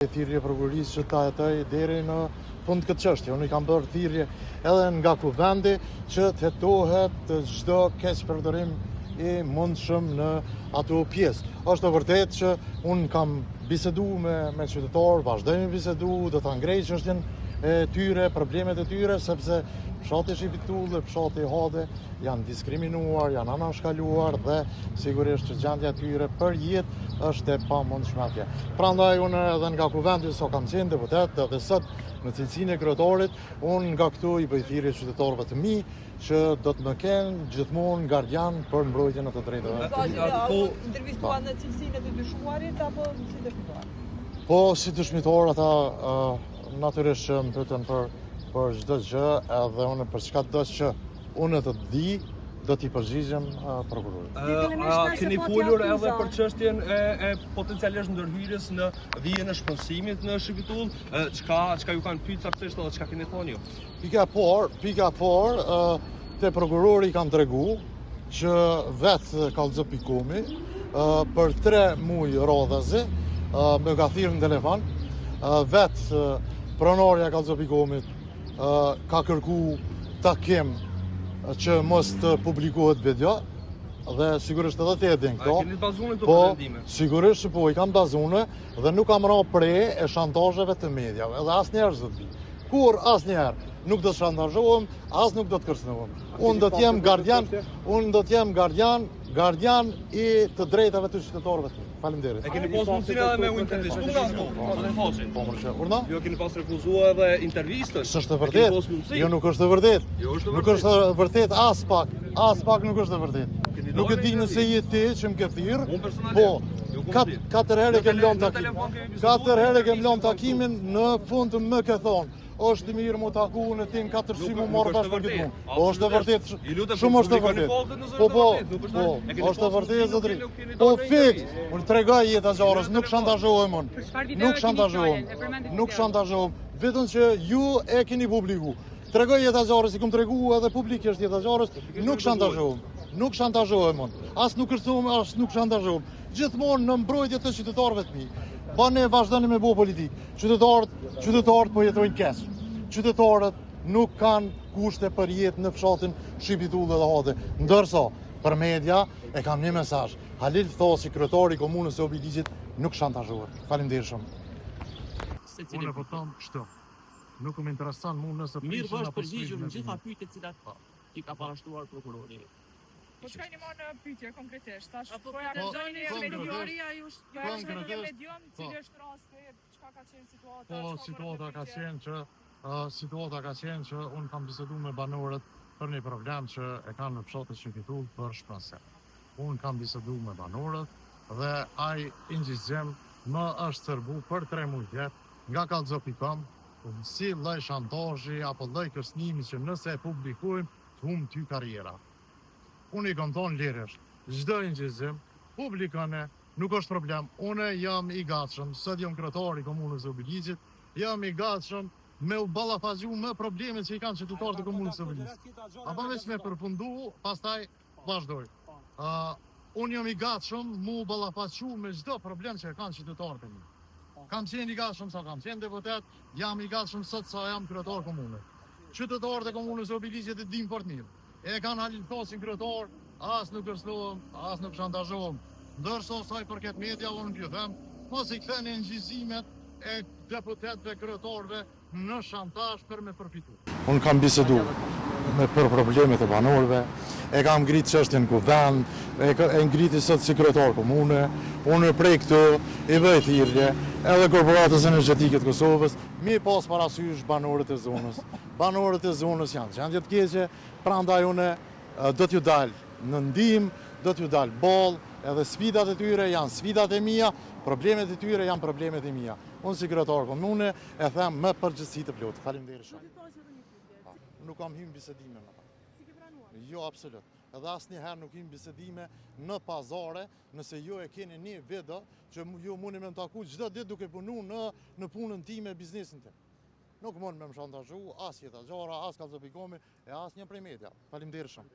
Thirrje prokurorisë që ta hetoj deri në fund këtë çështje. Unë i kam bërë thirrje edhe nga kuvendi që të hetohet çdo keqpërdorim i mundshëm në ato pjesë. Është e vërtetë që unë kam biseduar me qytetarë, vazhdojmë të bisedojmë, do ta ngrej çështjen e tyre, problemet e tyre, sepse fshati Shqipitull dhe fshati Hade janë diskriminuar, janë anashkaluar dhe sigurisht që gjendja e tyre për jetë është e pamundshme atje. Prandaj unë edhe nga kuvendi so kam qenë deputet dhe sot në cilësinë e kryetarit, unë nga këtu i bëj thirrje qytetarëve të mi që do të më kenë gjithmonë gardian për mbrojtjen e të drejtave. Intervistuar në cilësinë e të dyshuarit apo si dëshmitar? Po, si dëshmitar ata natyrisht që më pyeten për çdo gjë, edhe unë për çka do që unë të di, do t'i përgjigjem prokurorit. Keni folur edhe për çështjen e potencialisht ndërhyrjes në vijën e shpensimit në Shqipitull, çka ju kanë pyetur saktësisht edhe çka keni thonë ju? Pika e parë, te prokurori kam tregu që vetë Kallxopikomi për 3 muaj rrodhazi më ka thirrë në telefon, vetë pronarja e Kallxopikomit ka kërku takim që mos të publikohet video dhe sigurisht edhe te e din këto. A keni bazuar këto pretendime? Sigurisht që po i kam bazuar dhe nuk kam rënë pre e shantazheve të mediave, edhe asnjëherë s'do të bi. Kur asnjëherë nuk do të shantazhohem, as nuk do të kërcënohem. Unë do të jem gardian i të drejtave të qytetarëve të mi. Faleminderit. E keni pasur mundësinë edhe me u intervistuar nga ato? Po më urna? Jo keni pas refuzuar edhe intervistën? S'është e vërtetë. Jo, nuk është e vërtetë. Nuk është e vërtetë as pak. As pak nuk është e vërtetë. Nuk e di nëse je ti që më ke thirrë. Po, 4 herë kem lënë takimin. 4 herë kem lënë takimin, në fund më ke thonë. Është i mirë mu taku në tim 4 si mu morë bashkë për këtë mund. Po, është e vërtetë, shumë është e vërtetë. Po, është e vërtetë, zotëri. Po, fiks, unë tregoj jeta gjarës, nuk shantazhohem unë. Nuk shantazhohem. Vetëm që ju e keni publiku. Tregoj jeta gjarës, i kum tregu edhe publikisht jeta gjarës, nuk shantazhohem. Nuk shantazhohem unë. As nuk kërcohem, as nuk shantazhohem. Gjithmonë në mbrojtje të qytetarëve të mi. Ne vazhdoni me bo politikë. Qytetarët po jetojnë keq. Qytetarët nuk kanë kushte për jetë në fshatin Shqipitull dhe Hade. Ndërsa për media e kam një mesazh. Halil Thosi, kryetari i komunës së Obiligjit, nuk shantazhohet. Faleminderit shumë. Unë po them kështu. Nuk më intereson mua nëse mirë është përgjigjur në gjitha pyetjet që i ka parashtuar prokurori. Po çka një marrë në pyetje konkretisht? Tash po ja dëgjoni medioria ju një medium, cili është rasti, çka ka qenë situata? Po, situata ka qenë që unë kam biseduar me banorët për një problem që e kanë në fshatin Shqipitull për shpenzim. Unë kam biseduar me banorët dhe ai injizim më është servu për 3 muaj nga Kallxopikom, si lloj shantazhi apo lloj kërcënimi që nëse e publikojmë të humb ty karriera. Unë i kam thonë lirisht, çdo injizim, publikone, nuk është problem. Unë jam i gatshëm, sot jam kryetari i komunës së Obiligjit, jam i gatshëm me u ballafaqu me problemet që i kanë qytetarët e komunës së Obiligjit. Apo veç me përfundu, pastaj vazhdoj. Unë jam i gatshëm mu ballafaqu me çdo problem që e kanë qytetarët e mi. Kam qenë i gatshëm sa kam qenë deputet, jam i gatshëm sot sa jam kryetar komunë. Qytetarët e komunës së Obiligjit e dinë fort mirë. E kanë Halil Thosin kryetar, as nuk kërcënohem, as nuk shantazhohem. Ndërsa sa i përket media, unë ju them, mos i ktheni ngjizimet e deputetëve kryetarëve në shantazh për me përfitu. Unë kam biseduar për problemet e banorëve, e kam ngrit çështjen ku vend, e ngriti sot si kryetar komune, unë prej këtu i bëj thirrje edhe korporatës energjetike të Kosovës, mi pas parasysh banorët e zonës. Banorët e zonës janë gjendje të keqe, prandaj unë do t'ju dal në ndihmë, do t'ju dal boll, edhe sfidat e tyre janë sfidat e mia, problemet e tyre janë problemet e mia. Unë si kryetar komune e them me përgjegjësi të plotë. Faleminderit shumë. Nuk kam hyrë në bisedime me ta. Jo, absolut. Edhe asnjëherë nuk hym bisedime në pazare, nëse ju e keni një video që ju mundi me më taku çdo ditë duke punuar në punën time, biznesin tim. Nuk mund me më shantazhu as jeta gjara, as Kallxopikomi e as një prej media. Faleminderit shumë.